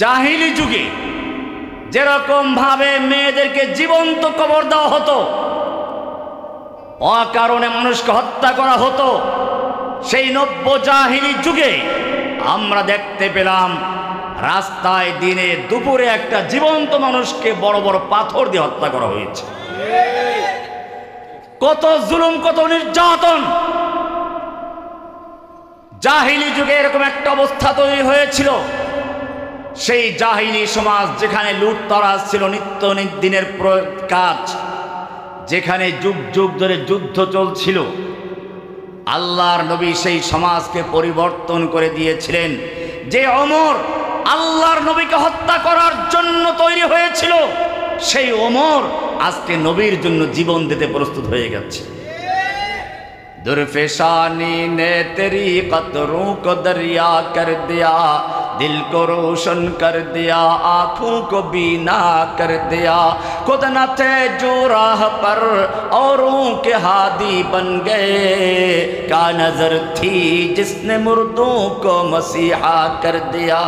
জাহিলি যুগে যেরকম ভাবে মেয়েদেরকে জীবন্ত কবর দেওয়া হতো, অকারণে মানুষকে হত্যা করা হতো, সেই নব্য জাহিলি যুগে আমরা দেখতে পেলাম রাস্তায় দিনে দুপুরে একটা জীবন্ত মানুষকে বড় বড় পাথর দিয়ে হত্যা করা হয়েছে। কত জুলুম, কত নির্যাতন! জাহিলি যুগে এরকম একটা অবস্থা তৈরি হয়েছিল। সেই জাহিলি সমাজ যেখানে লুটতরাজ ছিল নিত্য দিনের কাজ, যেখানে যুগ যুগ ধরে যুদ্ধ চলছিল, আল্লাহর নবী সেই সমাজকে পরিবর্তন করে দিয়েছিলেন। যে ওমর আল্লাহর নবীকে হত্যা করার জন্য তৈরি হয়েছিল, সেই ওমর আজকে নবীর জন্য জীবন দিতে প্রস্তুত হয়ে গেছে। दुर्फेशानी ने तेरी कतरों को दरिया कर दिया, दिल को रोशन कर दिया, आँखों को बीना कर दिया। खुद न थे जो राह पर औरों के हादी बन गए, क्या नजर थी जिसने मुर्दों को मसीहा कर दिया।